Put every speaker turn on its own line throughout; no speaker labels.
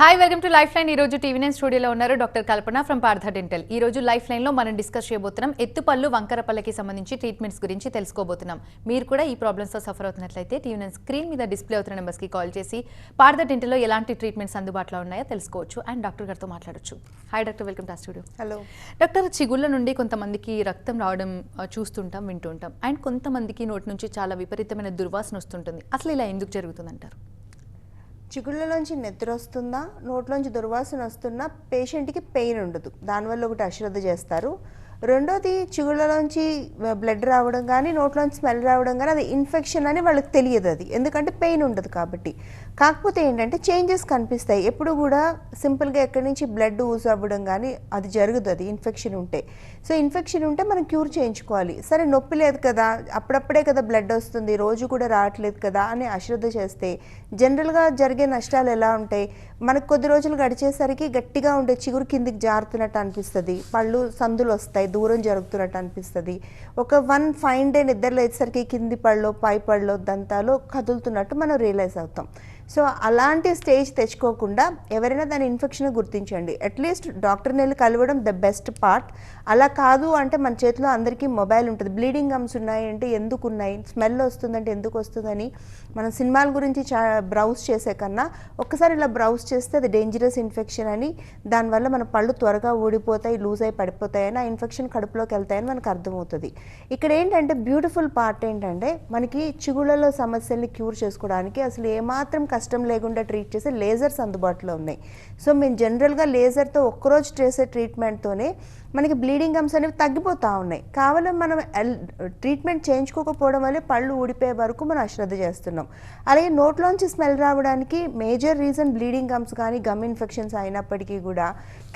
Hi welcome to life line. ఈ రోజు TV9 స్టూడియోలో ఉన్నారు doctor Kalpana from Partha dental. ఈ రోజు లైఫ్ లైన్ లో మనం డిస్కస్ చేయబోతున్నాం ఎత్తుపళ్ళు వంకరపళ్ళకి సంబంధించి ట్రీట్మెంట్స్ గురించి తెలుసుకోబోతున్నాం. మీరు కూడా ఈ ప్రాబ్లమ్స్ తో సఫర్ అవుతున్నట్లయితే టీవీ9 స్క్రీన్ మీద డిస్ప్లే అవుతున్న నెంబర్స్ కి కాల్ చేసి పార్థ డెంటల్ లో ఎలాంటి ట్రీట్మెంట్స్ అందుబాటులో ఉన్నాయో తెలుసుకోవచ్చు అండ్ డాక్టర్ గారితో మాట్లాడొచ్చు. Hi doctor, welcome to studio.
Hello
doctor, చిగుళ్ళ నుండి కొంతమందికి రక్తం రావడం చూస్తుంటాం, వింటుంటాం, అండ్ కొంతమందికి నోటి నుంచి చాలా విపరీతమైన దుర్వాసన వస్తుంటుంది. అసలు ఇలా ఎందుకు జరుగుతుందంటారు?
చిగుళ్ళలోంచి నెత్తురు వస్తుందా, నోట్లోంచి దుర్వాసన వస్తున్నా పేషెంట్కి పెయిన్ ఉండదు. దానివల్ల ఒకటి అశ్రద్ధ చేస్తారు. రెండోది, చిగుళ్ళలోంచి బ్లడ్ రావడం కానీ నోట్లోంచి స్మెల్ రావడం కానీ అది ఇన్ఫెక్షన్ అని వాళ్ళకి తెలియదు. అది ఎందుకంటే పెయిన్ ఉండదు కాబట్టి. కాకపోతే ఏంటంటే చేంజెస్ కనిపిస్తాయి. ఎప్పుడు కూడా సింపుల్గా ఎక్కడి నుంచి బ్లడ్ యూజ్ అవ్వడం కానీ అది జరగదు. అది ఇన్ఫెక్షన్ ఉంటే. సో ఇన్ఫెక్షన్ ఉంటే మనం క్యూర్ చేయించుకోవాలి. సరే నొప్పి లేదు కదా, అప్పుడప్పుడే కదా బ్లడ్ వస్తుంది, రోజు కూడా రావట్లేదు కదా అని అశ్రద్ధ చేస్తే జనరల్గా జరిగే నష్టాలు ఎలా ఉంటాయి? మనకు కొద్ది రోజులు గడిచేసరికి గట్టిగా ఉండే చిగురు కిందికి జారుతున్నట్టు అనిపిస్తుంది, పళ్ళు సందులు వస్తాయి, దూరం జరుగుతున్నట్టు అనిపిస్తుంది. ఒక ఫైన్ డే నిద్ర లేచేసరికి కింది పళ్ళు పై పళ్ళు దంతాలు కదులుతున్నట్టు మనం రియలైజ్ అవుతాం. సో అలాంటి స్టేజ్ తెచ్చుకోకుండా ఎవరైనా దాని ఇన్ఫెక్షన్ గుర్తించండి. అట్లీస్ట్ డాక్టర్ని వెళ్ళి కలవడం ద బెస్ట్ పార్ట్. అలా కాదు అంటే మన చేతిలో అందరికీ మొబైల్ ఉంటుంది. బ్లీడింగ్ గమ్స్ ఉన్నాయి అంటే ఎందుకు ఉన్నాయి, స్మెల్ వస్తుందంటే ఎందుకు వస్తుందని మనం సినిమాల గురించి బ్రౌజ్ చేసే కన్నా ఒక్కసారి ఇలా బ్రౌజ్ చేస్తే అది డేంజరస్ ఇన్ఫెక్షన్ అని, దానివల్ల మన పళ్ళు త్వరగా ఊడిపోతాయి, లూజ్ అయి పడిపోతాయని, ఆ ఇన్ఫెక్షన్ కడుపులోకి వెళ్తాయని మనకు అర్థమవుతుంది. ఇక్కడ ఏంటంటే బ్యూటిఫుల్ పార్ట్ ఏంటంటే మనకి చిగుళ్ళలో సమస్యల్ని క్యూర్ చేసుకోవడానికి అసలు ఏమాత్రం కష్టం లేకుండా ట్రీట్ చేసే లేజర్స్ అందుబాటులో ఉన్నాయి. సో మేము జనరల్గా లేజర్తో ఒక్కరోజు చేసే ట్రీట్మెంట్తోనే మనకి బ్లీడింగ్ గమ్స్ అనేవి తగ్గిపోతూ ఉన్నాయి. కావాలని మనం ట్రీట్మెంట్ చేయించుకోకపోవడం వల్లే పళ్ళు ఊడిపోయే వరకు మనం అశ్రద్ధ చేస్తున్నాం. అలాగే నోట్లోంచి స్మెల్ రావడానికి మేజర్ రీజన్ బ్లీడింగ్ గమ్స్ కానీ గమ్ ఇన్ఫెక్షన్స్ అయినప్పటికీ కూడా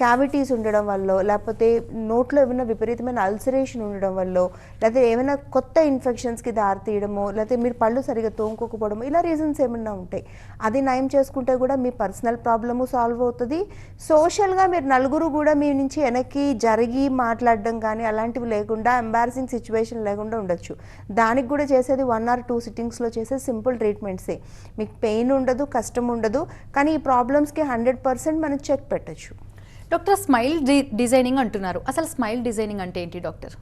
క్యావిటీస్ ఉండడం వల్ల, లేకపోతే నోట్లో ఏమైనా విపరీతమైన అల్సరేషన్ ఉండడం వల్ల, లేకపోతే ఏమైనా కొత్త ఇన్ఫెక్షన్స్కి దారితీయడమో, లేకపోతే మీరు పళ్ళు సరిగా తోముకోకపోవడమో, ఇలా రీజన్స్ ఏమైనా ఉంటాయి. అది నయం చేసుకుంటే కూడా మీ పర్సనల్ ప్రాబ్లము సాల్వ్ అవుతుంది. సోషల్గా మీరు నలుగురు కూడా మీ నుంచి వెనక్కి జరిగి మాట్లాడడం కానీ అలాంటివి లేకుండా, ఎంబారసింగ్ సిచ్యువేషన్ లేకుండా ఉండొచ్చు. దానికి కూడా చేసేది 1 or 2 సిట్టింగ్స్లో చేసే సింపుల్ ట్రీట్మెంట్సే. మీకు పెయిన్ ఉండదు, కష్టం ఉండదు, కానీ ఈ ప్రాబ్లమ్స్కి 100% మనం చెక్ పెట్టచ్చు.
డాక్టర్, స్మైల్ డిజైనింగ్ అంటున్నారు. అసలు స్మైల్ డిజైనింగ్ అంటే ఏంటి డాక్టర్?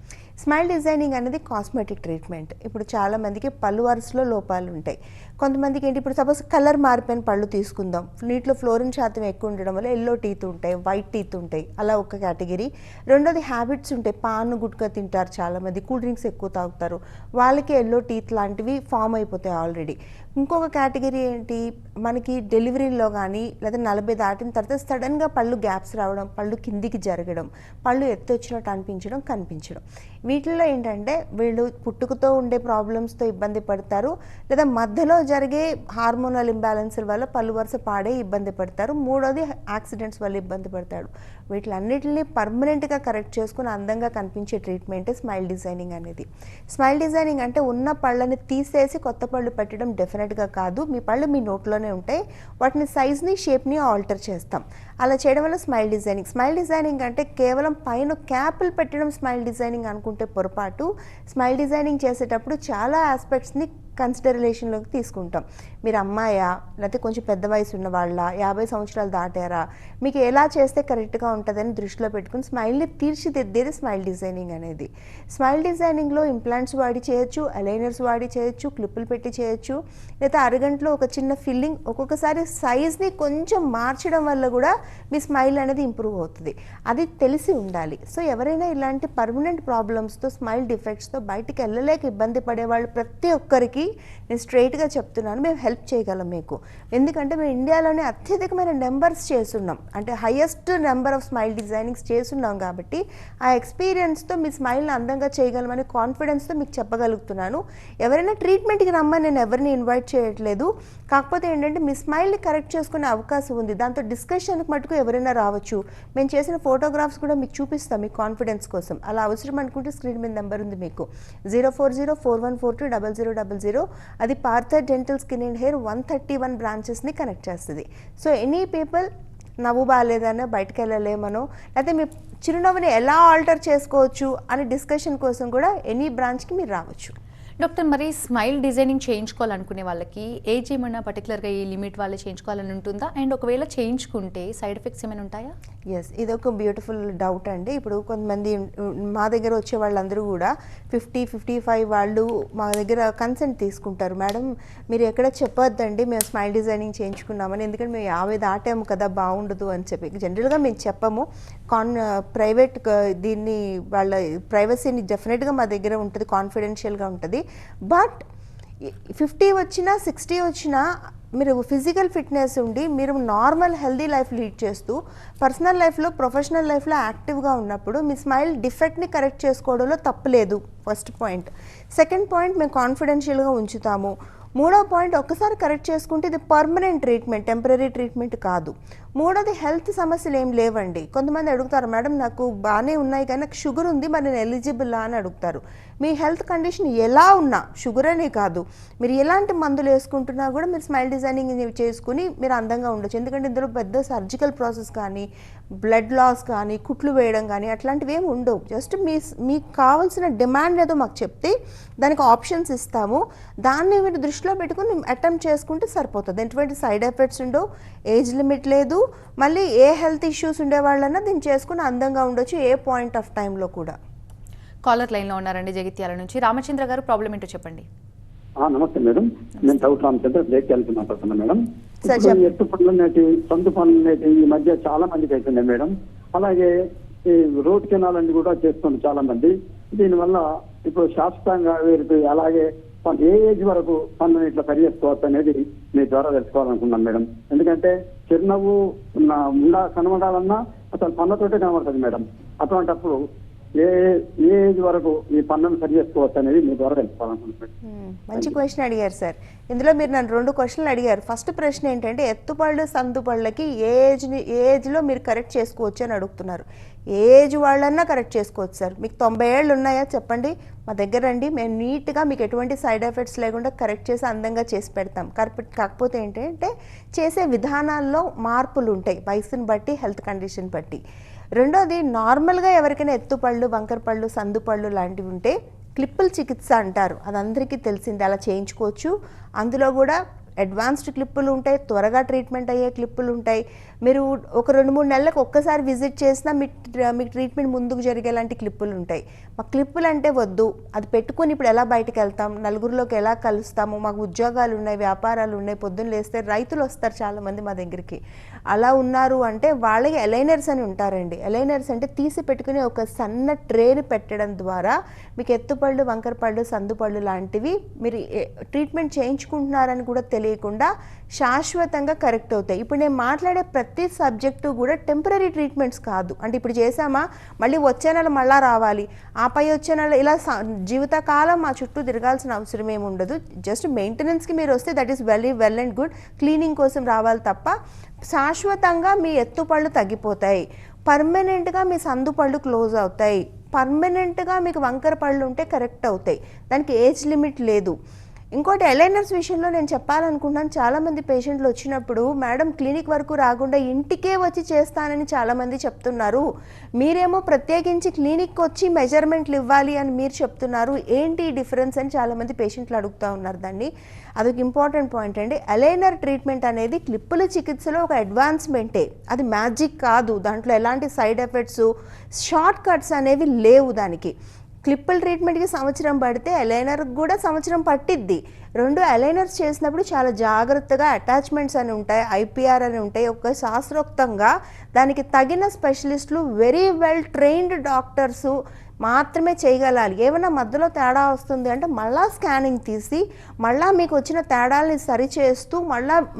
స్మైల్ డిజైనింగ్ అనేది కాస్మెటిక్ ట్రీట్మెంట్. ఇప్పుడు చాలామందికి పళ్ళు వరుసలో లోపాలు ఉంటాయి. కొంతమందికి ఏంటి, ఇప్పుడు సపోజ్ కలర్ మారిపోయిన పళ్ళు తీసుకుందాం, నీటిలో ఫ్లోరిన్ శాతం ఎక్కువ ఉండడం వల్ల ఎల్లో టీత్ ఉంటాయి, వైట్ టీత్ ఉంటాయి, అలా ఒక కేటగిరీ. రెండోది హ్యాబిట్స్ ఉంటాయి, పాను గుట్కా తింటారు చాలామంది, కూల్ డ్రింక్స్ ఎక్కువ తాగుతారు, వాళ్ళకి ఎల్లో టీత్ లాంటివి ఫామ్ అయిపోతాయి ఆల్రెడీ. ఇంకొక కేటగిరీ ఏంటి, మనకి డెలివరీలో కానీ లేదా 40 దాటిన తర్వాత సడన్గా పళ్ళు గ్యాప్స్ రావడం, పళ్ళు కిందికి జరగడం, పళ్ళు ఎత్తు వచ్చినట్టు అనిపించడం, కనిపించడం. వీటిల్లో ఏంటంటే వీళ్ళు పుట్టుకతో ఉండే ప్రాబ్లమ్స్తో ఇబ్బంది పడతారు, లేదా మధ్యలో జరిగే హార్మోనల్ ఇంబ్యాలెన్స్ల వల్ల పళ్ళు వరుస పాడే ఇబ్బంది పడతారు. మూడోది యాక్సిడెంట్స్ వల్ల ఇబ్బంది పడతాడు. వీటిలన్నిటిని పర్మనెంట్గా కరెక్ట్ చేసుకుని అందంగా కనిపించే ట్రీట్మెంటే స్మైల్ డిజైనింగ్ అనేది. స్మైల్ డిజైనింగ్ అంటే ఉన్న పళ్ళని తీసేసి కొత్త పళ్ళు పెట్టడం డెఫినెట్గా కాదు. మీ పళ్ళు మీ నోట్లోనే ఉంటాయి, వాటిని సైజ్ని షేప్ని ఆల్టర్ చేస్తాం. అలా చేయడం వల్ల స్మైల్ డిజైనింగ్. స్మైల్ డిజైనింగ్ అంటే కేవలం పైన క్యాపులు పెట్టడం స్మైల్ డిజైనింగ్ అనుకుంటే పొరపాటు. స్మైల్ డిజైనింగ్ చేసేటప్పుడు చాలా ఆస్పెక్ట్స్ని కన్సిడరేషన్లోకి తీసుకుంటాం. మీరు అమ్మాయా, లేకపోతే కొంచెం పెద్ద వయసు ఉన్న వాళ్ళ, 50 సంవత్సరాలు దాటారా, మీకు ఎలా చేస్తే కరెక్ట్గా ఉంటుందని దృష్టిలో పెట్టుకుని స్మైల్ని తీర్చిదిద్దేది స్మైల్ డిజైనింగ్ అనేది. స్మైల్ డిజైనింగ్లో ఇంప్లాంట్స్ వాడి చేయొచ్చు, అలైనర్స్ వాడి చేయొచ్చు, క్లిప్పులు పెట్టి చేయొచ్చు, లేదా అరగంటలో ఒక చిన్న ఫిల్లింగ్, ఒక్కొక్కసారి సైజ్ని కొంచెం మార్చడం వల్ల కూడా మీ స్మైల్ అనేది ఇంప్రూవ్ అవుతుంది. అది తెలిసి ఉండాలి. సో ఎవరైనా ఇలాంటి పర్మనెంట్ ప్రాబ్లమ్స్తో, స్మైల్ డిఫెక్ట్స్తో బయటికి వెళ్ళలేక ఇబ్బంది పడేవాళ్ళు ప్రతి ఒక్కరికి నేను స్ట్రైట్గా చెప్తున్నాను, మేము హెల్ప్ చేయగలం మీకు. ఎందుకంటే మేము ఇండియాలోనే అత్యధికమైన నెంబర్స్ చేస్తున్నాం, అంటే highest number of smile designings చేస్తున్నాం. కాబట్టి ఆ ఎక్స్పీరియన్స్తో మీ స్మైల్ని అందంగా చేయగలమని కాన్ఫిడెన్స్తో మీకు చెప్పగలుగుతున్నాను. ఎవరైనా ట్రీట్మెంట్కి రమ్మని నేను ఎవరిని ఇన్వైట్ చేయట్లేదు. కాకపోతే ఏంటంటే మీ స్మైల్ని కరెక్ట్ చేసుకునే అవకాశం ఉంది. దాంతో డిస్కషన్కి మటుకు ఎవరైనా రావచ్చు. మేము చేసిన ఫోటోగ్రాఫ్స్ కూడా మీకు చూపిస్తాం మీ కాన్ఫిడెన్స్ కోసం. అలా అవసరం అనుకుంటే స్క్రీన్ మీద నెంబర్ ఉంది మీకు, 04041420000. అది Partha dental skin and hair 131 బ్రాంచెస్ని కనెక్ట్ చేస్తుంది. సో ఎనీ పీపుల్ నవ్వు బాగాలేదనో, బయటకు వెళ్ళలేమనో, లేకపోతే మీ చిరునవ్వుని ఎలా ఆల్టర్ చేసుకోవచ్చు అనే డిస్కషన్ కోసం కూడా ఎనీ బ్రాంచ్కి మీరు రావచ్చు.
డాక్టర్, మరి స్మైల్ డిజైనింగ్ చేయించుకోవాలనుకునే వాళ్ళకి ఏజ్ ఏమైనా పర్టికులర్గా ఈ లిమిట్ వాళ్ళే చేయించుకోవాలని ఉంటుందా? అండ్ ఒకవేళ చేయించుకుంటే సైడ్ ఎఫెక్ట్స్ ఏమైనా ఉంటాయా?
ఎస్, ఇది ఒక బ్యూటిఫుల్ డౌట్ అండి. ఇప్పుడు కొంతమంది మా దగ్గర వచ్చే వాళ్ళందరూ కూడా 50-55 వాళ్ళు మా దగ్గర కన్సెంట్ తీసుకుంటారు. మేడం మీరు ఎక్కడ చెప్పొద్దండి మేము స్మైల్ డిజైనింగ్ చేయించుకున్నామని, ఎందుకంటే మేము 50 దాటాము కదా బాగుండదు అని చెప్పి. జనరల్గా మేము చెప్పము, ప్రైవేట్ దీన్ని వాళ్ళ ప్రైవసీని డెఫినెట్గా మా దగ్గర ఉంటుంది, కాన్ఫిడెన్షియల్గా ఉంటుంది. బట్ 50 వచ్చినా 60 వచ్చినా మీరు ఫిజికల్ ఫిట్నెస్ ఉండి మీరు నార్మల్ హెల్దీ లైఫ్ లీడ్ చేస్తూ పర్సనల్ లైఫ్లో ప్రొఫెషనల్ లైఫ్లో యాక్టివ్గా ఉన్నప్పుడు మీ స్మైల్ డిఫెక్ట్ని కరెక్ట్ చేసుకోవడంలో తప్పులేదు. First point. సెకండ్ పాయింట్, మేము కాన్ఫిడెన్షియల్గా ఉంచుతాము. మూడో పాయింట్, ఒక్కసారి కరెక్ట్ చేసుకుంటే ఇది పర్మనెంట్ ట్రీట్మెంట్, టెంపరీ ట్రీట్మెంట్ కాదు. మూడోది, హెల్త్ సమస్యలు ఏం లేవండి. కొంతమంది అడుగుతారు, మేడం నాకు బాగానే ఉన్నాయి కానీ నాకు షుగర్ ఉంది, మరి నేను ఎలిజిబుల్లా అని అడుగుతారు. మీ హెల్త్ కండిషన్ ఎలా ఉన్నా, షుగర్ అనే కాదు, మీరు ఎలాంటి మందులు వేసుకుంటున్నా కూడా మీరు స్మైల్ డిజైనింగ్ చేసుకుని మీరు అందంగా ఉండొచ్చు. ఎందుకంటే ఇందులో పెద్ద సర్జికల్ ప్రాసెస్ కానీ బ్లడ్ లాస్ కానీ కుట్లు వేయడం కానీ అట్లాంటివి ఏమి ఉండవు. జస్ట్ మీకు కావాల్సిన డిమాండ్ ఏదో మాకు చెప్తే దానికి ఆప్షన్స్ ఇస్తాము, దాన్ని మీరు దృష్టిలో పెట్టుకుని అటెంప్ట్ చేసుకుంటే సరిపోతుంది. ఎటువంటి సైడ్ ఎఫెక్ట్స్ ఉండవు, ఏజ్ లిమిట్ లేదు, మళ్ళీ ఏ హెల్త్ ఇష్యూస్ ఉండే వాళ్ళన్నా దీన్ని చేసుకుని అందంగా ఉండొచ్చు ఏ పాయింట్ ఆఫ్ టైంలో కూడా.
కాలర్ లైన్లో ఉన్నారండి జగిత్యాల నుంచి. రామచంద్ర గారు, ప్రాబ్లం ఏంటో చెప్పండి.
నమస్తే మేడం, నేను డౌట్ రామచంద్ర బ్రేక్ కలిసి మాట్లాడుతున్నా మేడం.
సార్
ఇప్పుడు ఎత్తు పనులు నేటి సొంత పనులు నేటి ఈ మధ్య చాలా మందికి అవుతున్నాయి మేడం. అలాగే ఈ రోడ్ కెనాల్ కూడా చేస్తుంది చాలా మంది. దీనివల్ల ఇప్పుడు శాశ్వతంగా వీరికి అలాగే ఏ ఏజ్ వరకు పనులను ఇట్లా సరి చేసుకోవచ్చు అనేది మీ ద్వారా తెలుసుకోవాలనుకున్నాను మేడం. ఎందుకంటే చిరునవ్వు కనబడాలన్నా అసలు పనులతోటే కనబడుతుంది మేడం. అటువంటిప్పుడు ఏ ఏజ్ వరకు ఈ పనులను సరి చేసుకోవచ్చు అనేది మీ ద్వారా తెలుసుకోవాలనుకుంటున్నాను.
మంచి క్వశ్చన్ అడిగారు సార్. ఇందులో మీరు నన్ను 2 క్వశ్చన్లు అడిగారు. ఫస్ట్ ప్రశ్న ఏంటంటే ఎత్తుపళ్ళు సందుపళ్ళకి ఏ ఏజ్లో మీరు కరెక్ట్ చేసుకోవచ్చు అని అడుగుతున్నారు. ఏ ఏజ్ వాళ్ళన్నా కరెక్ట్ చేసుకోవచ్చు సార్. మీకు 90 ఏళ్ళు ఉన్నాయా చెప్పండి, మా దగ్గర రండి, మేము నీట్గా మీకు ఎటువంటి సైడ్ ఎఫెక్ట్స్ లేకుండా కరెక్ట్ చేసి అందంగా చేసి పెడతాం. కాకపోతే ఏంటంటే చేసే విధానాల్లో మార్పులు ఉంటాయి వయసుని బట్టి, హెల్త్ కండిషన్ బట్టి. రెండోది, నార్మల్గా ఎవరికైనా ఎత్తుపళ్ళు, వంకరపళ్ళు, సందుపళ్ళు లాంటివి ఉంటే క్లిప్పుల చికిత్స అంటారు, అది అందరికీ తెలిసింది, అలా చేయించుకోవచ్చు. అందులో కూడా అడ్వాన్స్డ్ క్లిప్పులు ఉంటాయి, త్వరగా ట్రీట్మెంట్ అయ్యే క్లిప్పులు ఉంటాయి. మీరు ఒక 2-3 నెలలకు ఒక్కసారి విజిట్ చేసినా మీకు ట్రీట్మెంట్ ముందుకు జరిగేలాంటి క్లిప్పులు ఉంటాయి. మాకు క్లిప్పులు అంటే వద్దు, అది పెట్టుకుని ఇప్పుడు ఎలా బయటకు వెళ్తాం, నలుగురిలోకి ఎలా కలుస్తాము, మాకు ఉద్యోగాలు ఉన్నాయి, వ్యాపారాలు ఉన్నాయి, పొద్దున్న లేస్తే రైతులు వస్తారు చాలామంది మా దగ్గరికి, అలా ఉన్నారు అంటే వాళ్ళకి ఎలైనర్స్ అని ఉంటారండి. ఎలైనర్స్ అంటే తీసి పెట్టుకుని ఒక సన్న ట్రేని పెట్టడం ద్వారా మీకు ఎత్తుపళ్ళు, వంకరపళ్ళు, సందుపళ్ళు లాంటివి మీరు ట్రీట్మెంట్ చేయించుకుంటున్నారని కూడా తెలియకుండా శాశ్వతంగా కరెక్ట్ అవుతాయి. ఇప్పుడు నేను మాట్లాడే ప్రతి సబ్జెక్టు కూడా టెంపరీ ట్రీట్మెంట్స్ కాదు. అంటే ఇప్పుడు చేసామా మళ్ళీ వచ్చే నెల మళ్ళా రావాలి, ఆపై వచ్చే నెల ఇలా జీవితకాలం మా చుట్టూ తిరగాల్సిన అవసరం ఏమి ఉండదు. జస్ట్ మెయింటెనెన్స్కి మీరు వస్తే that is well and good, cleaning కోసం రావాలి తప్ప శాశ్వతంగా మీ ఎత్తుపళ్ళు తగ్గిపోతాయి, పర్మనెంట్గా మీ సందుపళ్ళు క్లోజ్ అవుతాయి, పర్మనెంట్గా మీకు వంకర పళ్ళు ఉంటే కరెక్ట్ అవుతాయి. దానికి ఏజ్ లిమిట్ లేదు. ఇంకోటి, ఎలైనర్స్ విషయంలో నేను చెప్పాలనుకుంటున్నాను. చాలామంది పేషెంట్లు వచ్చినప్పుడు మేడం క్లినిక్ వరకు రాకుండా ఇంటికే వచ్చి చేస్తానని చాలామంది చెప్తున్నారు. మీరేమో ప్రత్యేకించి క్లినిక్ వచ్చి మెజర్మెంట్లు ఇవ్వాలి అని మీరు చెప్తున్నారు, ఏంటి డిఫరెన్స్ అని చాలామంది పేషెంట్లు అడుగుతూ ఉన్నారు. దాన్ని అదొక ఇంపార్టెంట్ పాయింట్ అండి. ఎలైనర్ ట్రీట్మెంట్ అనేది క్లిప్పుల చికిత్సలో ఒక అడ్వాన్స్మెంటే, అది మ్యాజిక్ కాదు. దాంట్లో ఎలాంటి సైడ్ ఎఫెక్ట్స్, షార్ట్ కట్స్ అనేవి లేవు. దానికి క్లిప్పుల ట్రీట్మెంట్కి సంవత్సరం పడితే ఎలైనర్కి కూడా సంవత్సరం పట్టిద్ది. 2 ఎలైనర్స్ చేసినప్పుడు చాలా జాగ్రత్తగా అటాచ్మెంట్స్ అని ఉంటాయి, ఐపీఆర్ అని ఉంటాయి. ఒక శాస్త్రోక్తంగా దానికి తగిన స్పెషలిస్టులు, వెరీ వెల్ ట్రైన్డ్ డాక్టర్సు మాత్రమే చేయగలాలి. ఏమైనా మధ్యలో తేడా వస్తుంది అంటే మళ్ళీ స్కానింగ్ తీసి మళ్ళీ మీకు వచ్చిన తేడాలని సరిచేస్తూ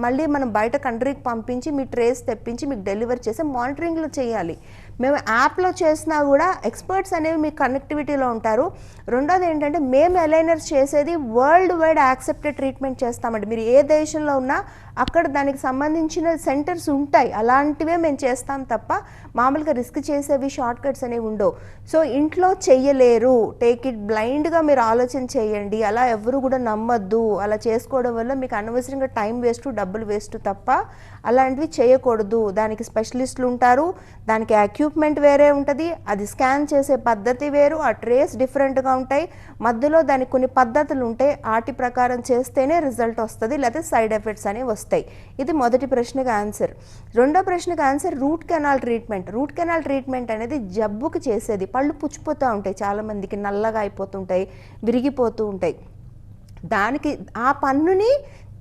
మళ్ళీ మనం బయట కంట్రీకి పంపించి మీ ట్రేస్ తెప్పించి మీకు డెలివరీ చేసి మానిటరింగ్లో చేయాలి. మేము యాప్లో చేసినా కూడా ఎక్స్పర్ట్స్ అనేవి మీకు కనెక్టివిటీలో ఉంటారు. రెండోది ఏంటంటే మేము ఎలైనర్స్ చేసేది వరల్డ్ వైడ్ యాక్సెప్టెడ్ ట్రీట్మెంట్ చేస్తామండి. మీరు ఏ దేశంలో ఉన్నా అక్కడ దానికి సంబంధించిన సెంటర్స్ ఉంటాయి, అలాంటివే మేము చేస్తాం తప్ప మామూలుగా రిస్క్ చేసేవి షార్ట్ కట్స్ అనేవి ఉండవు. సో ఇంట్లో చెయ్యలేరు, టేక్ ఇట్ బ్లైండ్గా మీరు ఆలోచన చేయండి, అలా ఎవరు కూడా నమ్మద్దు. అలా చేసుకోవడం వల్ల మీకు అనవసరంగా టైం వేస్ట్, డబ్బులు వేస్ట్ తప్ప అలాంటివి చేయకూడదు. దానికి స్పెషలిస్టులు ఉంటారు, దానికి ఎక్విప్మెంట్ వేరే ఉంటుంది, అది స్కాన్ చేసే పద్ధతి వేరు, ఆ ట్రేస్ డిఫరెంట్గా ఉంటాయి, మధ్యలో దానికి కొన్ని పద్ధతులు ఉంటాయి, వాటి ప్రకారం చేస్తేనే రిజల్ట్ వస్తుంది, లేకపోతే సైడ్ ఎఫెక్ట్స్ అనేవి వస్తాయి. ఇది మొదటి ప్రశ్నకు ఆన్సర్. రెండో ప్రశ్నకు answer root canal treatment. Root canal treatment అనేది జబ్బుకి చేసేది. పళ్ళు పుచ్చిపోతూ ఉంటాయి, చాలామందికి నల్లగా అయిపోతుంటాయి, విరిగిపోతూ ఉంటాయి. దానికి ఆ పన్నుని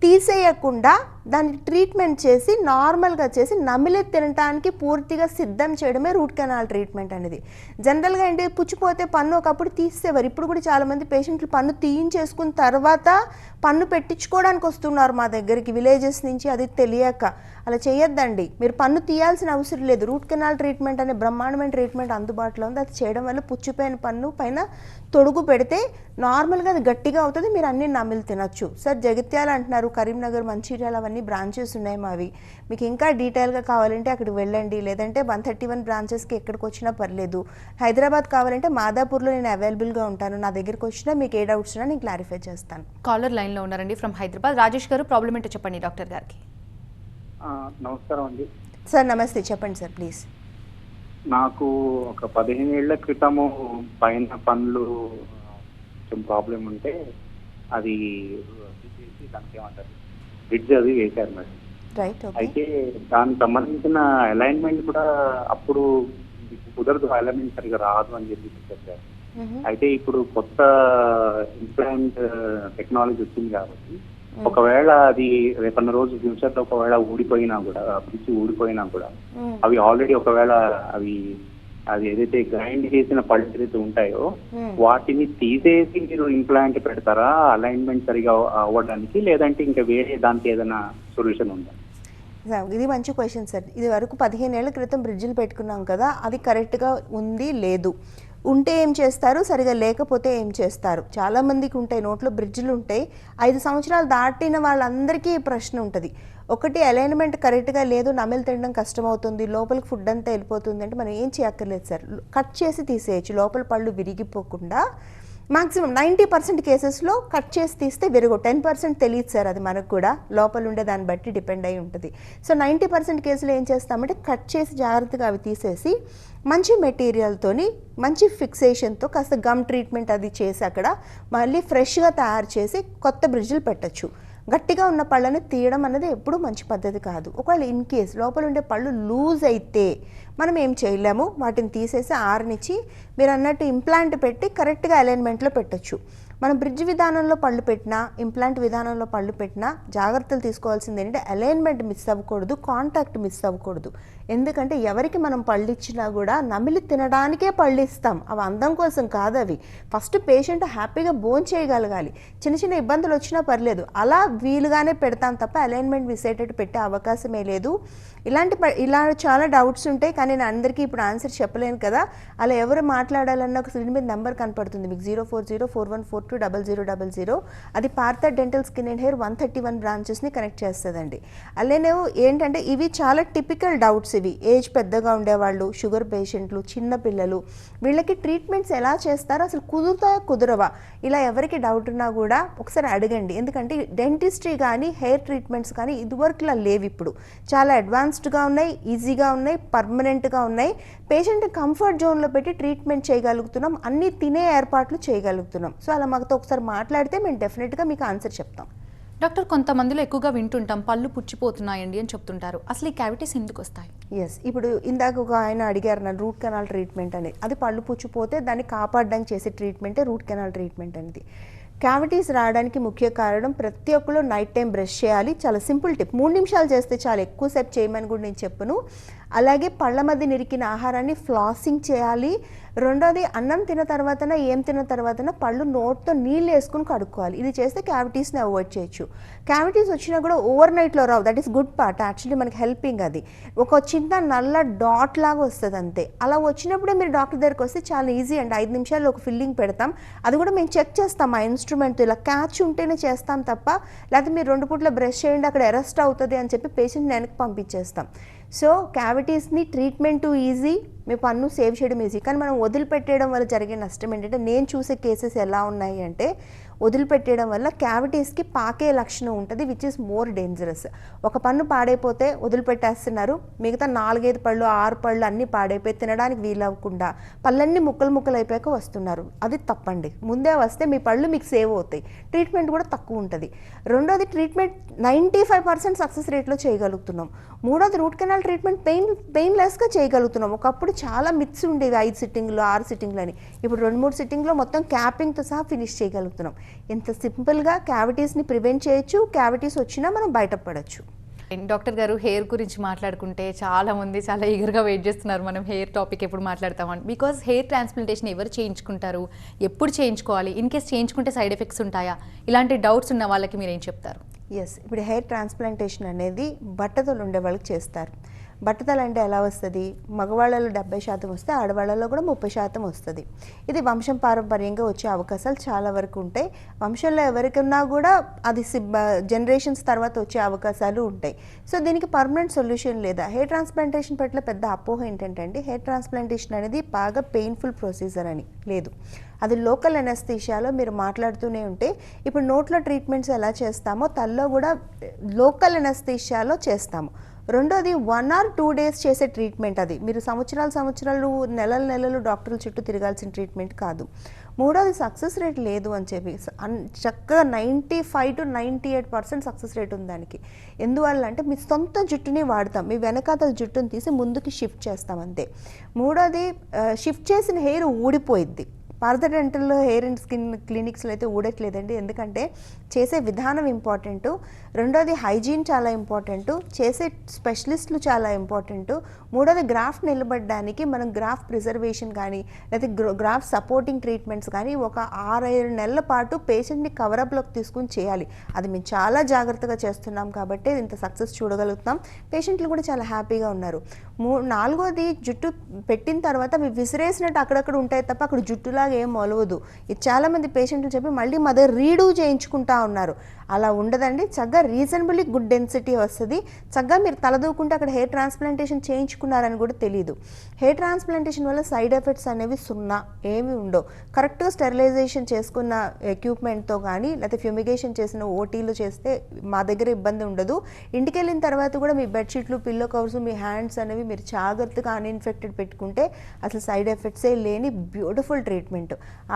తీసేయకుండా దానికి ట్రీట్మెంట్ చేసి నార్మల్గా చేసి నమిలి తినడానికి పూర్తిగా సిద్ధం చేయడమే రూట్ కెనాల్ ట్రీట్మెంట్ అనేది. జనరల్గా ఏంటి, పుచ్చిపోతే పన్ను ఒకప్పుడు తీసేవారు, ఇప్పుడు కూడా చాలామంది పేషెంట్లు పన్ను తీయించేసుకున్న తర్వాత పన్ను పెట్టించుకోవడానికి వస్తున్నారు మా దగ్గరికి విలేజెస్ నుంచి, అది తెలియక. అలా చేయొద్దండి, మీరు పన్ను తీయాల్సిన అవసరం లేదు. రూట్ కెనాల్ ట్రీట్మెంట్ అనే బ్రహ్మాండమైన ట్రీట్మెంట్ అందుబాటులో ఉంది. అది చేయడం వల్ల పుచ్చిపోయిన పన్ను పైన తొడుగు పెడితే నార్మల్గా అది గట్టిగా అవుతుంది, మీరు అన్నీ నమిలి తినొచ్చు. సార్ జగిత్యాల అంటున్నారు, కరీంనగర్, మంచిర్యాల అవన్నీ బ్రాంచెస్ ఉన్నాయి మావి. మీకు ఇంకా డీటెయిల్గా కావాలంటే అక్కడికి వెళ్ళండి, లేదంటే 131 బ్రాంచెస్కి ఎక్కడికి వచ్చినా పర్లేదు. హైదరాబాద్ కావాలంటే మాదాపూర్లో నేను అవైలబుల్గా ఉంటాను, నా దగ్గరికి వచ్చినా మీకు ఏ డౌట్స్ ఉన్నా నేను క్లారిఫై చేస్తాను.
కాలర్ లైన్లో ఉన్నారండి ఫ్రమ్ హైదరాబాద్. రాజేష్ గారు, ప్రాబ్లం ఏంటో చెప్పండి డాక్టర్ గారికి.
నమస్కారం అండి
సార్. నమస్తే, చెప్పండి సార్ ప్లీజ్.
నాకు ఒక 15 ఏళ్ల క్రితము పైన పనులు కొంచెం ప్రాబ్లం ఉంటే అది తీసేసి దానికి ఏమంటారు బ్రిడ్జ్ అది వేశారు మేడం.
రైట్.
అయితే దానికి సంబంధించిన అలైన్మెంట్ కూడా అప్పుడు కుదరదు, అలైన్మెంట్ సరిగా రాదు అని చెప్పి చెప్పారు. అయితే ఇప్పుడు కొత్త ఇంప్లాంట్ టెక్నాలజీ వచ్చింది కాబట్టి ఒకవేళ అది రేపన్న రోజు ఫ్యూచర్ లో ఒకవేళ ఊడిపోయినా కూడా, బ్రిడ్జ్ ఊడిపోయినా కూడా అవి ఆల్రెడీ ఒకవేళ అది ఏదైతే గ్రైండ్ చేసిన పళ్ళు ఏదైతే ఉంటాయో వాటిని తీసేసి మీరు ఇంప్లాంట్ పెడతారా అలైన్మెంట్ సరిగా అవ్వడానికి, లేదంటే ఇంకా వేరే దానికి ఏదైనా సొల్యూషన్ ఉందా?
ఇది మంచి క్వశ్చన్ సార్. ఇది వరకు 15 ఏళ్ల క్రితం బ్రిడ్జిలు పెట్టుకున్నాం కదా, అది కరెక్ట్గా ఉంది లేదు, ఉంటే ఏం చేస్తారు, సరిగా లేకపోతే ఏం చేస్తారు. చాలామందికి ఉంటాయి, నోట్లో బ్రిడ్జిలు ఉంటాయి, 5 సంవత్సరాలు దాటిన వాళ్ళందరికీ ప్రశ్న ఉంటుంది. ఒకటి, అలైన్మెంట్ కరెక్ట్గా లేదు, నమిలి తినడం కష్టమవుతుంది, లోపలికి ఫుడ్ అంతా వెళ్ళిపోతుంది అంటే మనం ఏం చేయక్కర్లేదు సార్, కట్ చేసి తీసేయచ్చు, లోపల పళ్ళు విరిగిపోకుండా. మాక్సిమం 90% కేసెస్లో కట్ చేసి తీస్తే విరుగు, 10% తెలియదు సార్, అది మనకు కూడా లోపల ఉండే దాన్ని బట్టి డిపెండ్ అయి ఉంటుంది. సో 90% కేసులో ఏం చేస్తామంటే కట్ చేసి జాగ్రత్తగా అవి తీసేసి మంచి మెటీరియల్తోని మంచి ఫిక్సేషన్తో కాస్త గమ్ ట్రీట్మెంట్ అది చేసి అక్కడ మళ్ళీ ఫ్రెష్గా తయారు చేసి కొత్త బ్రిడ్జిలు పెట్టచ్చు. గట్టిగా ఉన్న పళ్ళని తీయడం అనేది ఎప్పుడూ మంచి పద్ధతి కాదు. ఒకవేళ ఇన్ కేస్ లోపల ఉండే పళ్ళు లూజ్ అయితే మనం ఏం చేయలేము, వాటిని తీసేసి ఆరనిచ్చి మీరు అన్నట్టు ఇంప్లాంట్ పెట్టి కరెక్ట్గా అలైన్మెంట్లో పెట్టచ్చు. మనం బ్రిడ్జ్ విధానంలో పళ్ళు పెట్టినా, ఇంప్లాంట్ విధానంలో పళ్ళు పెట్టినా జాగ్రత్తలు తీసుకోవాల్సింది ఏంటంటే అలైన్మెంట్ మిస్ అవ్వకూడదు, కాంటాక్ట్ మిస్ అవ్వకూడదు. ఎందుకంటే ఎవరికి మనం పళ్ళు ఇచ్చినా కూడా నమిలి తినడానికే పళ్ళు ఇస్తాం, అవి అందం కోసం కాదు. అవి ఫస్ట్ పేషెంట్ హ్యాపీగా భోజనం చేయగలగాలి. చిన్న చిన్న ఇబ్బందులు వచ్చినా పర్లేదు, అలా వీలుగానే పెడతాం తప్ప అలైన్మెంట్ మిస్ అయ్యేటట్టు పెట్టే అవకాశమే లేదు. ఇలా చాలా డౌట్స్ ఉంటాయి, కానీ నేను అందరికీ ఇప్పుడు ఆన్సర్ చెప్పలేను కదా. అలా ఎవరు మాట్లాడాలన్న ఒక స్క్రీన్ మీద నెంబర్ కనపడుతుంది మీకు, 04041420000. అది Partha dental skin and hair 131 బ్రాంచెస్ని కనెక్ట్ చేస్తుందండి. అలానే ఏంటంటే ఇవి చాలా టిపికల్ డౌట్స్. ఇవి ఏజ్ పెద్దగా ఉండేవాళ్ళు, షుగర్ పేషెంట్లు, చిన్న పిల్లలు, వీళ్ళకి ట్రీట్మెంట్స్ ఎలా చేస్తారో అసలు కుదరవా, ఇలా ఎవరికి డౌట్ ఉన్నా కూడా ఒకసారి అడగండి. ఎందుకంటే డెంటిస్ట్రీ కానీ హెయిర్ ట్రీట్మెంట్స్ కానీ ఇదివరకులా లేవు, ఇప్పుడు చాలా అడ్వాన్స్డ్గా ఉన్నాయి, ఈజీగా ఉన్నాయి, పర్మనెంట్గా ఉన్నాయి. పేషెంట్ కంఫర్ట్ జోన్లో పెట్టి ట్రీట్మెంట్ చేయగలుగుతున్నాం, అన్నీ తినే ఏర్పాట్లు చేయగలుగుతున్నాం. సో అలా మాతో ఒకసారి మాట్లాడితే మేము డెఫినెట్గా మీకు ఆన్సర్ చెప్తాం.
డాక్టర్, కొంతమందిలో ఎక్కువగా వింటుంటాం పళ్ళు పుచ్చిపోతున్నాయండి అని చెప్తుంటారు, అసలు ఈ క్యావిటీస్ ఎందుకు వస్తాయి?
ఎస్, ఇప్పుడు ఇందాక ఒక ఆయన అడిగారు నా రూట్ కెనాల్ ట్రీట్మెంట్ అనేది, అది పళ్ళు పుచ్చిపోతే దాన్ని కాపాడడానికి చేసే ట్రీట్మెంటే రూట్ కెనాల్ ట్రీట్మెంట్ అనేది. క్యావిటీస్ రావడానికి ముఖ్య కారణం ప్రతి ఒక్కరు నైట్ టైం బ్రష్ చేయాలి. చాలా సింపుల్ టిప్, 3 నిమిషాలు చేస్తే చాలా, ఎక్కువసేపు చేయమని కూడా నేను చెప్పను. అలాగే పళ్ళ మధ్య నిరికిన ఆహారాన్ని ఫ్లాసింగ్ చేయాలి. రెండోది, అన్నం తిన్న తర్వాతన ఏం తిన్న తర్వాతన పళ్ళు నోట్తో నీళ్ళు వేసుకుని కడుక్కోవాలి. ఇది చేస్తే క్యావిటీస్ని అవాయిడ్ చేయొచ్చు. క్యావిటీస్ వచ్చినా కూడా ఓవర్ నైట్లో రావు, that is good part, actually మనకి హెల్పింగ్. అది ఒక చిన్న నల్ల డాట్ లాగా వస్తుంది అంతే. అలా వచ్చినప్పుడే మీరు డాక్టర్ దగ్గరికి వస్తే చాలా ఈజీ అండి, 5 నిమిషాల్లో ఒక ఫిల్లింగ్ పెడతాం. అది కూడా మేము చెక్ చేస్తాం ఆ ఇన్స్ట్రుమెంట్తో, ఇలా క్యాచ్ ఉంటేనే చేస్తాం తప్ప, లేకపోతే మీరు 2 పూట్ల బ్రష్ చేయండి అక్కడ అరెస్ట్ అవుతుంది అని చెప్పి పేషెంట్ని వెనక్కి పంపించేస్తాం. సో క్యావిటీస్ని ట్రీట్మెంట్ ఈజీ, మీ పన్ను సేవ్ చేయడం ఈజీ. కానీ మనం వదిలిపెట్టేయడం వల్ల జరిగే నష్టం ఏంటంటే, నేను చూసే కేసెస్ ఎలా ఉన్నాయి అంటే, వదిలిపెట్టేయడం వల్ల క్యావిటీస్కి పాకే లక్షణం ఉంటుంది, విచ్ ఇస్ మోర్ డేంజరస్. ఒక పన్ను పాడైపోతే వదిలిపెట్టేస్తున్నారు, మిగతా 4-5 పళ్ళు 6 పళ్ళు అన్నీ పాడైపోయి తినడానికి వీలవ్వకుండా పళ్ళన్నీ ముక్కలు అయిపోయాక వస్తున్నారు. అది తప్పండి. ముందే వస్తే మీ పళ్ళు మీకు సేవ్ అవుతాయి, ట్రీట్మెంట్ కూడా తక్కువ ఉంటుంది. రెండోది ట్రీట్మెంట్ 95% సక్సెస్ రేట్లో చేయగలుగుతున్నాం. మూడోది రూట్ కెనాల్ ట్రీట్మెంట్ పెయిన్లెస్గా చేయగలుగుతున్నాం. ఒకప్పుడు చాలా మిత్స్ ఉండేవి, 5 సిట్టింగ్లు 6 సిట్టింగ్లు అని. ఇప్పుడు 2-3 సిట్టింగ్లో మొత్తం క్యాపింగ్తో సహా ఫినిష్ చేయగలుగుతున్నాం. ఇంత సింపుల్గా క్యావిటీస్ని ప్రివెంట్ చేయొచ్చు, క్యావిటీస్ వచ్చినా మనం బయటపడచ్చు.
డాక్టర్ గారు, హెయిర్ గురించి మాట్లాడుకుంటే చాలా మంది చాలా ఈగర్గా వెయిట్ చేస్తున్నారు మనం హెయిర్ టాపిక్ ఎప్పుడు మాట్లాడతామని. బికాజ్ హెయిర్ ట్రాన్స్ప్లాంటేషన్ ఎవరు చేయించుకుంటారు, ఎప్పుడు చేయించుకోవాలి, ఇన్ కేస్ చేయించుకుంటే సైడ్ ఎఫెక్ట్స్ ఉంటాయా, ఇలాంటి డౌట్స్ ఉన్న వాళ్ళకి మీరు ఏం చెప్తారు?
ఎస్, ఇప్పుడు హెయిర్ ట్రాన్స్ప్లాంటేషన్ అనేది బట్టతలు ఉండే వాళ్ళకి చేస్తారు. బట్టతలు అంటే ఎలా వస్తుంది? మగవాళ్ళలో 70% వస్తే ఆడవాళ్ళలో కూడా 30% వస్తుంది. ఇది వంశం పారంపర్యంగా వచ్చే అవకాశాలు చాలా వరకు ఉంటాయి. వంశంలో ఎవరికన్నా కూడా అది జనరేషన్స్ తర్వాత వచ్చే అవకాశాలు ఉంటాయి. సో దీనికి పర్మనెంట్ సొల్యూషన్ లేదా? హెయిర్ ట్రాన్స్ప్లాంటేషన్ పట్ల పెద్ద అపోహ ఏంటంటే హెయిర్ ట్రాన్స్ప్లాంటేషన్ అనేది బాగా పెయిన్ఫుల్ ప్రొసీజర్ అని. లేదు, అది లోకల్ ఎనస్థీషియాలో మీరు మాట్లాడుతూనే ఉంటే, ఇప్పుడు నోట్లో ట్రీట్మెంట్స్ ఎలా చేస్తామో తల్లో కూడా లోకల్ ఎనస్థీషియాలో చేస్తాము. రెండోది 1 or 2 days చేసే ట్రీట్మెంట్. అది మీరు సంవత్సరాలు నెలలు డాక్టర్ల చుట్టూ తిరగాల్సిన ట్రీట్మెంట్ కాదు. మూడోది సక్సెస్ రేట్ లేదు అని చెప్పి చక్కగా 95 to 98% సక్సెస్ రేట్ ఉంది దానికి. ఎందువల్ల అంటే మీ సొంత జుట్టుని వాడతాం, మీ వెనకాతల జుట్టుని తీసి ముందుకి షిఫ్ట్ చేస్తాం అంతే. మూడోది షిఫ్ట్ చేసిన హెయిర్ ఊడిపోయిద్ది. పార్థ డెంటల్లో హెయిర్ అండ్ స్కిన్ క్లినిక్స్లో అయితే ఊడట్లేదండి, ఎందుకంటే చేసే విధానం ఇంపార్టెంటు. రెండోది హైజీన్ చాలా ఇంపార్టెంటు, చేసే స్పెషలిస్టులు చాలా ఇంపార్టెంటు. మూడోది గ్రాఫ్ట్ నిలబడడానికి మనం గ్రాఫ్ ప్రిజర్వేషన్ కానీ లేకపోతే గ్రాఫ్ సపోర్టింగ్ ట్రీట్మెంట్స్ కానీ ఒక 6-7 నెలల పాటు పేషెంట్ని కవరప్లోకి తీసుకుని చేయాలి. అది మేము చాలా జాగ్రత్తగా చేస్తున్నాం కాబట్టి ఇంత సక్సెస్ చూడగలుగుతాం. పేషెంట్లు కూడా చాలా హ్యాపీగా ఉన్నారు. నాలుగోది జుట్టు పెట్టిన తర్వాత అవి విసిరేసినట్టు అక్కడక్కడ ఉంటాయి తప్ప అక్కడ జుట్టులాగా ఏం మొలవదు. ఇది చాలామంది పేషెంట్లు చెప్పి మళ్ళీ మా దగ్గర రీడూ చేయించుకుంటా ఉన్నారు. అలా ఉండదండి, చక్కగా రీజనబుల్లీ గుడ్ డెన్సిటీ వస్తుంది. చక్కగా మీరు తలదూకుంటే అక్కడ హెయిర్ ట్రాన్స్ప్లాంటేషన్ చేయించుకున్నారని కూడా తెలియదు. హెయిర్ ట్రాన్స్ప్లాంటేషన్ వల్ల సైడ్ ఎఫెక్ట్స్ అనేవి 0, ఏమి ఉండవు. కరెక్ట్గా స్టెరిలైజేషన్ చేసుకున్న ఎక్విప్మెంట్తో కానీ లేకపోతే ఫ్యూమిగేషన్ చేసిన ఓటీలు చేస్తే మా దగ్గర ఇబ్బంది ఉండదు. ఇంటికి వెళ్ళిన తర్వాత కూడా మీ బెడ్షీట్లు, పిల్లో కవర్స్, మీ హ్యాండ్స్ అనేవి మీరు జాగ్రత్తగా అన్ఇన్ఫెక్టెడ్ పెట్టుకుంటే అసలు సైడ్ ఎఫెక్ట్సే లేని బ్యూటిఫుల్ ట్రీట్మెంట్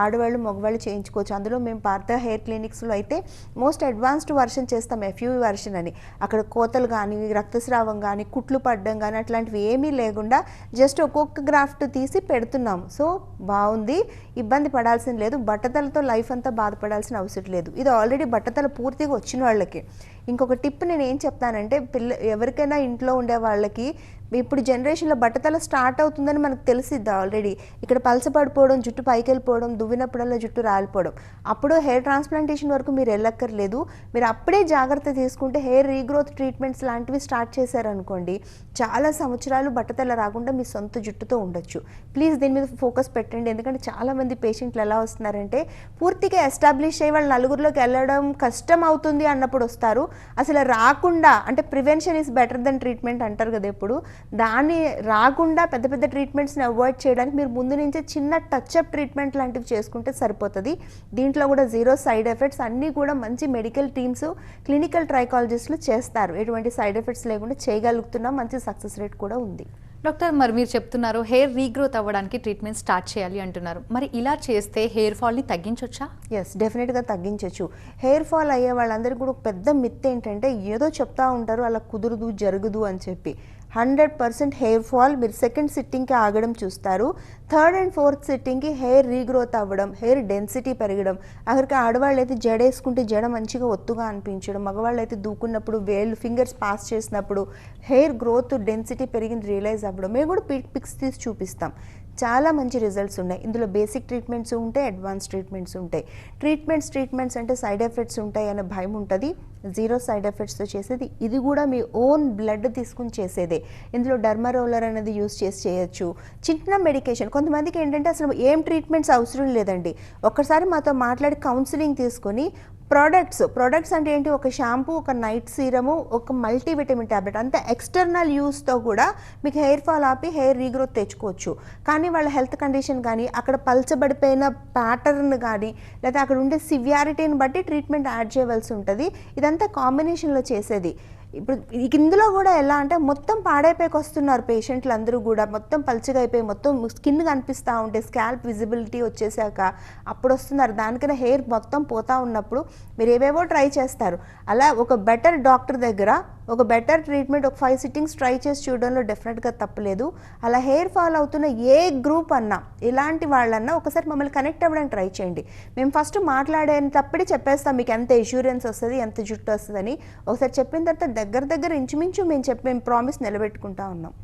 ఆడవాళ్ళు మగవాళ్ళు చేయించుకోవచ్చు. అందులో మేము పార్థ హెయిర్ క్లినిక్స్లో అయితే మోస్ట్ అడ్వాన్స్డ్ వర్షన్ చేస్తాం, FUV వర్షన్ అని. అక్కడ కోతలు కానీ రక్తస్రావం కానీ కుట్లు పడడం కానీ అట్లాంటివి ఏమీ లేకుండా జస్ట్ ఒక్కొక్క గ్రాఫ్ట్ తీసి పెడుతున్నాం. సో బాగుంది, ఇబ్బంది పడాల్సిన లేదు. బట్టతలతో లైఫ్ అంతా బాధపడాల్సిన అవసరం లేదు. ఇది ఆల్రెడీ బట్టతల పూర్తిగా వచ్చిన వాళ్ళకి. ఇంకొక టిప్ నేను ఏం చెప్తానంటే, ఎవరికైనా ఇంట్లో ఉండే వాళ్ళకి ఇప్పుడు జనరేషన్లో బట్టతల స్టార్ట్ అవుతుందని మనకు తెలిసిద్ది ఆల్రెడీ. ఇక్కడ పలసపడిపోవడం, జుట్టు పైకి వెళ్ళిపోవడం, దువ్వినప్పుడల్లా జుట్టు రాలిపోవడం. అప్పుడు హెయిర్ ట్రాన్స్ప్లాంటేషన్ వరకు మీరు వెళ్ళక్కర్లేదు. మీరు అప్పుడే జాగ్రత్త తీసుకుంటే హెయిర్ రీగ్రోత్ ట్రీట్మెంట్స్ లాంటివి స్టార్ట్ చేశారనుకోండి, చాలా సంవత్సరాలు బట్టతల రాకుండా మీ సొంత జుట్టుతో ఉండొచ్చు. ప్లీజ్ దీని మీద ఫోకస్ పెట్టండి. ఎందుకంటే చాలామంది పేషెంట్లు ఎలా వస్తున్నారంటే పూర్తిగా ఎస్టాబ్లిష్ అయ్యి వాళ్ళు నలుగురిలోకి వెళ్ళడం కష్టం అవుతుంది అన్నప్పుడు వస్తారు. అసలు రాకుండా, అంటే prevention is better than treatment అంటారు కదా ఎప్పుడు, దాన్ని రాకుండా పెద్ద పెద్ద ట్రీట్మెంట్స్ని అవాయిడ్ చేయడానికి మీరు ముందు నుంచే చిన్న టచ్అప్ ట్రీట్మెంట్ లాంటివి చేసుకుంటే సరిపోతుంది. దీంట్లో కూడా 0 సైడ్ ఎఫెక్ట్స్, అన్నీ కూడా మంచి మెడికల్ టీమ్స్, క్లినికల్ ట్రైకాలజిస్టులు చేస్తారు. ఎటువంటి సైడ్ ఎఫెక్ట్స్ లేకుండా చేయగలుగుతున్నాం. మంచి సక్సెస్ రేట్ కూడా ఉంది.
డాక్టర్, మరి మీరు చెప్తున్నారు హెయిర్ రీగ్రోత్ అవ్వడానికి ట్రీట్మెంట్ స్టార్ట్ చేయాలి అంటున్నారు. మరి ఇలా చేస్తే హెయిర్ ఫాల్ని తగ్గించవచ్చా?
ఎస్, డెఫినెట్గా తగ్గించవచ్చు. హెయిర్ ఫాల్ అయ్యే వాళ్ళందరికీ కూడా పెద్ద మిత్ ఏంటంటే ఏదో చెప్తా ఉంటారు అలా కుదురుదు జరగదు అని చెప్పి. 100% హెయిర్ ఫాల్ మీరు సెకండ్ సిట్టింగ్కి ఆగడం చూస్తారు. థర్డ్ అండ్ ఫోర్త్ సిట్టింగ్కి హెయిర్ రీగ్రోత్ అవ్వడం, హెయిర్ డెన్సిటీ పెరగడం. అక్కడికి ఆడవాళ్ళు అయితే జడ వేసుకుంటే జడ మంచిగా ఒత్తుగా అనిపించడం, మగవాళ్ళు అయితే దూకున్నప్పుడు వేళ్ళు ఫింగర్స్ పాస్ చేసినప్పుడు హెయిర్ గ్రోత్ డెన్సిటీ పెరిగింది రియలైజ్ అవ్వడం. మేము కూడా పిక్స్ తీసి చూపిస్తాం. చాలా మంచి రిజల్ట్స్ ఉన్నాయి. ఇందులో బేసిక్ ట్రీట్మెంట్స్ ఉంటాయి, అడ్వాన్స్ ట్రీట్మెంట్స్ ఉంటాయి. ట్రీట్మెంట్స్ అంటే సైడ్ ఎఫెక్ట్స్ ఉంటాయి అనే భయం ఉంటుంది. 0 సైడ్ ఎఫెక్ట్స్తో చేసేది. ఇది కూడా మీ ఓన్ బ్లడ్ తీసుకుని చేసేదే. ఇందులో డర్మా రోలర్ అనేది యూస్ చేసి చేయొచ్చు. చిన్న మెడికేషన్. కొంతమందికి ఏంటంటే అసలు ఏం ట్రీట్మెంట్స్ అవసరం లేదండి, ఒక్కసారి మాతో మాట్లాడి కౌన్సిలింగ్ తీసుకొని ప్రోడక్ట్స్ అంటే ఏంటి, ఒక షాంపూ, ఒక నైట్ సీరము, ఒక మల్టీవిటమిన్ ట్యాబ్లెట్, అంతే ఎక్స్టర్నల్ యూస్తో కూడా మీకు హెయిర్ ఫాల్ ఆపి హెయిర్ రీగ్రోత్ తెచ్చుకోవచ్చు. కానీ వాళ్ళ హెల్త్ కండిషన్ కానీ, అక్కడ పల్చబడిపోయిన ప్యాటర్న్ కానీ, లేదా అక్కడ ఉండే సివియారిటీని బట్టి ట్రీట్మెంట్ యాడ్ చేయవలసి ఉంటుంది. ఇదంతా కాంబినేషన్లో చేసేది. ఇప్పుడు ఇందులో కూడా ఎలా అంటే మొత్తం పాడైపోయి వస్తున్నారు పేషెంట్లు అందరూ కూడా, మొత్తం పల్చగా అయిపోయి మొత్తం స్కిన్ కనిపిస్తూ ఉంటే, స్కాల్ప్ విజిబిలిటీ వచ్చేసాక అప్పుడు వస్తున్నారు. దానికన్నా హెయిర్ మొత్తం పోతా ఉన్నప్పుడు మీరు ఏవేవో ట్రై చేస్తారు. అలా ఒక బెటర్ డాక్టర్ దగ్గర ఒక బెటర్ ట్రీట్మెంట్, ఒక 5 సిట్టింగ్స్ ట్రై చేసి చూడడంలో డెఫినెట్గా తప్పలేదు. అలా హెయిర్ ఫాల్ అవుతున్న ఏ గ్రూప్ అన్నా, ఎలాంటి వాళ్ళన్నా ఒకసారి మమ్మల్ని కనెక్ట్ అవ్వడానికి ట్రై చేయండి. మేము ఫస్ట్ మాట్లాడేటప్పుడే చెప్పేస్తాం మీకు ఎంత ఇన్సూరెన్స్ వస్తుంది, ఎంత జుట్టు వస్తుందని. ఒకసారి చెప్పిన తర్వాత దగ్గర ఇంచుమించు మేము ప్రామిస్ నిలబెట్టుకుంటా ఉన్నాం.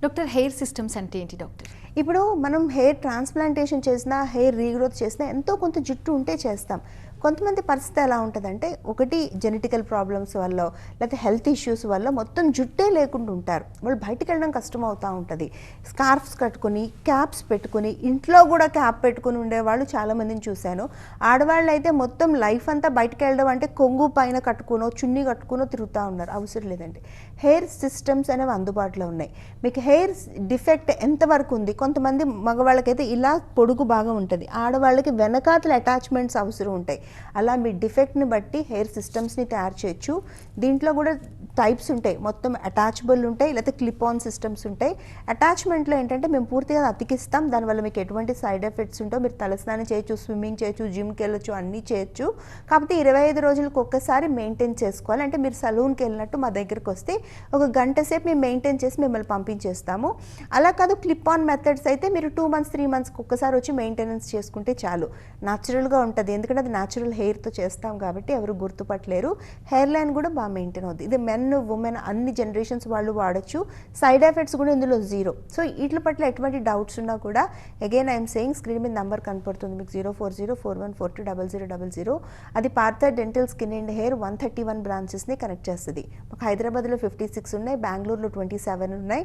డాక్టర్, హెయిర్ సిస్టమ్స్ అంటే ఏంటి డాక్టర్?
ఇప్పుడు మనం హెయిర్ ట్రాన్స్ప్లాంటేషన్ చేసినా, హెయిర్ రీగ్రోత్ చేసినా ఎంతో కొంత జుట్టు ఉంటే చేస్తాం. కొంతమంది పరిస్థితి ఎలా ఉంటుందంటే, ఒకటి జెనెటికల్ ప్రాబ్లమ్స్ వల్ల, లేకపోతే హెల్త్ ఇష్యూస్ వల్ల మొత్తం జుట్టే లేకుండా ఉంటారు. వాళ్ళు బయటికి వెళ్ళడం కష్టం అవుతూ ఉంటుంది. స్కార్ఫ్స్ కట్టుకుని, క్యాప్స్ పెట్టుకుని, ఇంట్లో కూడా క్యాప్ పెట్టుకుని ఉండేవాళ్ళు చాలామందిని చూశాను. ఆడవాళ్ళు అయితే మొత్తం లైఫ్ అంతా బయటికి వెళ్ళడం అంటే కొంగు పైన కట్టుకునో, చున్నీ కట్టుకునో తిరుగుతూ ఉన్నారు. అవసరం లేదండి. హెయిర్ సిస్టమ్స్ అనేవి అందుబాటులో ఉన్నాయి. మీకు హెయిర్ డిఫెక్ట్ ఎంతవరకు ఉంది, కొంతమంది మగవాళ్ళకైతే ఇలా పొడుగు బాగా ఉంటుంది, ఆడవాళ్ళకి వెనకాతల అటాచ్మెంట్స్ అవసరం ఉంటాయి. అలా మీ డిఫెక్ట్ని బట్టి హెయిర్ సిస్టమ్స్ని తయారు చేయొచ్చు. దీంట్లో కూడా టైప్స్ ఉంటాయి. మొత్తం అటాచబుల్ ఉంటాయి, లేకపోతే క్లిప్ ఆన్ సిస్టమ్స్ ఉంటాయి. అటాచ్మెంట్లో ఏంటంటే మేము పూర్తిగా అతికిస్తాం, దానివల్ల మీకు ఎటువంటి సైడ్ ఎఫెక్ట్స్ ఉంటాయో, మీరు తలస్నానం చేయొచ్చు, స్విమ్మింగ్ చేయొచ్చు, జిమ్కి వెళ్ళొచ్చు, అన్నీ చేయొచ్చు. కాకపోతే 25 రోజులకు ఒక్కసారి మెయింటైన్ చేసుకోవాలి. అంటే మీరు సలూన్కి వెళ్ళినట్టు మా దగ్గరికి వస్తే 1 గంట సేపు మేము మెయింటైన్ చేసి మిమ్మల్ని పంపించేస్తాము. అలా కాదు, క్లిప్ ఆన్ మెథడ్స్ అయితే మీరు 2 మంత్స్ 3 మంత్స్కి ఒక్కసారి వచ్చి మెయింటెనెన్స్ చేసుకుంటే చాలు. న్యాచురల్గా ఉంటుంది, ఎందుకంటే అది న్యాచురల్ హెయిర్తో చేస్తాం కాబట్టి ఎవరు గుర్తుపట్టలేరు. హెయిర్ లైన్ కూడా బాగా మెయింటైన్ అవుతుంది. ఇది మెన్ ఉమెన్ అన్ని జనరేషన్స్ వాళ్ళు వాడచ్చు. సైడ్ ఎఫెక్ట్స్ కూడా ఇందులో 0. సో వీటి పట్ల ఎటువంటి డౌట్స్ ఉన్నా కూడా అగైన్ ఐఎమ్ సేయింగ్, స్క్రీన్ మీద నెంబర్ కనపడుతుంది మీకు 04041420000. అది Partha dental skin and hair 131 బ్రాంచెస్ని కనెక్ట్ చేస్తుంది. మాకు హైదరాబాద్లో 56 ఉన్నాయి, బెంగళూరులో 27 ఉన్నాయి,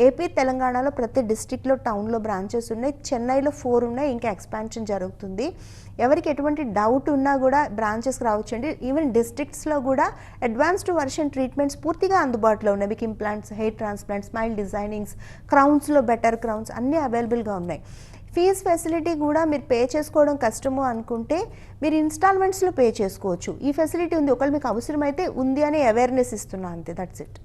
ఏపీ తెలంగాణలో ప్రతి డిస్ట్రిక్ట్లో టౌన్లో బ్రాంచెస్ ఉన్నాయి, చెన్నైలో 4 ఉన్నాయి, ఇంకా ఎక్స్పాన్షన్ జరుగుతుంది. ఎవరికి ఎటువంటి డౌట్ ఉన్నా కూడా బ్రాంచెస్కి రావచ్చండి. ఈవెన్ డిస్ట్రిక్ట్స్లో కూడా అడ్వాన్స్డ్ వర్షన్ ట్రీట్మెంట్స్ పూర్తిగా అందుబాటులో ఉన్నాయి. మీకు implants, hair transplants, smile designings, క్రౌన్స్లో బెటర్ క్రౌన్స్ అన్నీ అవైలబుల్గా ఉన్నాయి. ఫీజ్ ఫెసిలిటీ కూడా మీరు పే చేసుకోవడం కష్టము అనుకుంటే మీరు ఇన్స్టాల్మెంట్స్లో పే చేసుకోవచ్చు. ఈ ఫెసిలిటీ ఉంది, ఒకవేళ మీకు అవసరమైతే ఉంది అని అవేర్నెస్ ఇస్తున్నా, అంతే, దట్స్ ఇట్.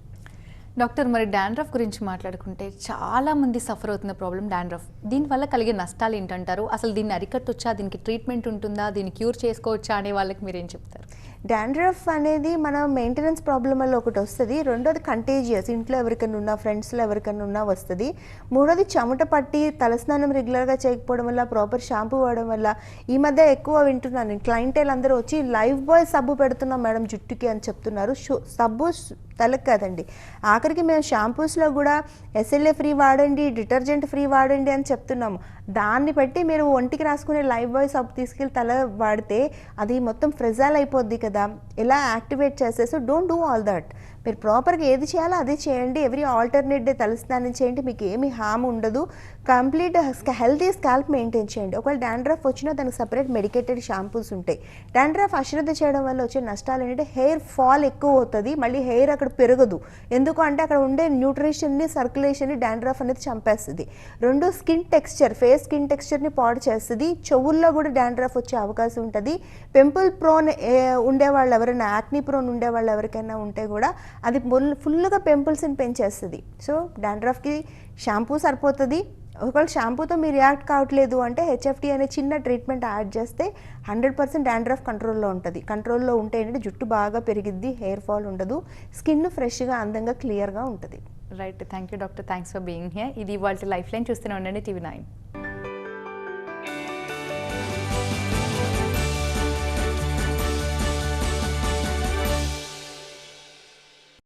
డాక్టర్, మరి డాండ్రఫ్ గురించి మాట్లాడుకుంటే చాలా మంది సఫర్ అవుతున్న ప్రాబ్లం డాండ్రఫ్. దీనివల్ల కలిగే నష్టాలు ఏంటంటారు? అసలు దీన్ని అరికట్టొచ్చా, దీనికి ట్రీట్మెంట్ ఉంటుందా, దీన్ని క్యూర్ చేసుకోవచ్చా అనే వాళ్ళకి మీరేం చెప్తారు?
డాండ్రఫ్ అనేది మన మెయింటెనెన్స్ ప్రాబ్లం వల్ల ఒకటి వస్తుంది. రెండోది కంటేజియస్, ఇంట్లో ఎవరికైనా ఉన్నా, ఫ్రెండ్స్లో ఎవరికైనా ఉన్నా వస్తుంది. మూడోది చెమట పట్టి తలస్నానం రెగ్యులర్గా చేయకపోవడం వల్ల, ప్రాపర్ షాంపూ వాడడం వల్ల. ఈ మధ్య ఎక్కువ వింటున్నాను, క్లయింటేల్ అందరూ వచ్చి లైఫ్ బాయ్ సబ్బు పెడుతున్నాం మేడం జుట్టుకి అని చెప్తున్నారు. సబ్బు తలకు కాదండి, ఆఖరికి మేము షాంపూస్లో కూడా SLA ఫ్రీ వాడండి, డిటర్జెంట్ ఫ్రీ వాడండి అని చెప్తున్నాము. దాన్ని బట్టి మీరు ఒంటికి రాసుకునే లైఫ్ బాయ్ సబ్బు తీసుకెళ్ళి తల వాడితే అది మొత్తం ఫ్రెజైల్ అయిపోద్ది కదా, ఎలా యాక్టివేట్ చేసేసి డోంట్ డూ ఆల్ దట్. మీరు ప్రాపర్గా ఏది చేయాలో అదే చేయండి. ఎవ్రీ ఆల్టర్నేట్ డే తలస్నానం చేయండి, మీకు ఏమి హామ్ ఉండదు. కంప్లీట్ హెల్తీ స్కాల్ప్ మెయింటైన్ చేయండి. ఒకవేళ డాండ్రఫ్ వచ్చినా దానికి సపరేట్ మెడికేటెడ్ షాంపూస్ ఉంటాయి. డాండ్రఫ్ అశ్రద్ధ చేయడం వల్ల వచ్చే నష్టాలు ఏంటంటే హెయిర్ ఫాల్ ఎక్కువ అవుతుంది, మళ్ళీ హెయిర్ అక్కడ పెరగదు. ఎందుకు అంటే అక్కడ ఉండే న్యూట్రిషన్ని, సర్క్యులేషన్ని డాండ్రఫ్ అనేది చంపేస్తుంది. రెండు, స్కిన్ టెక్స్చర్, ఫేస్ స్కిన్ టెక్స్చర్ని పాడు చేస్తుంది. చెవుల్లో కూడా డాండ్రఫ్ వచ్చే అవకాశం ఉంటుంది. పింపుల్ ప్రోన్ ఉండేవాళ్ళు ఎవరైనా, యాక్నీ ప్రోన్ ఉండేవాళ్ళు ఎవరికైనా ఉంటే కూడా అది ఫుల్గా పింపుల్స్ని పెంచేస్తుంది. సో డాండ్రఫ్కి షాంపూ సరిపోతుంది. ఒకవేళ షాంపూతో మీరు రియాక్ట్ కావట్లేదు అంటే HFT అనే చిన్న ట్రీట్మెంట్ యాడ్ చేస్తే 100% డాండ్రఫ్ కంట్రోల్లో ఉంటుంది. కంట్రోల్లో ఉంటే ఏంటంటే జుట్టు బాగా పెరిగిద్ది, హెయిర్ ఫాల్ ఉండదు, స్కిన్ ఫ్రెష్గా అందంగా క్లియర్గా ఉంటుంది.
Right, thank you doctor, thanks for being here. ఇది ఇవాళ లైఫ్ లైన్. చూస్తూనే ఉండండి TV9.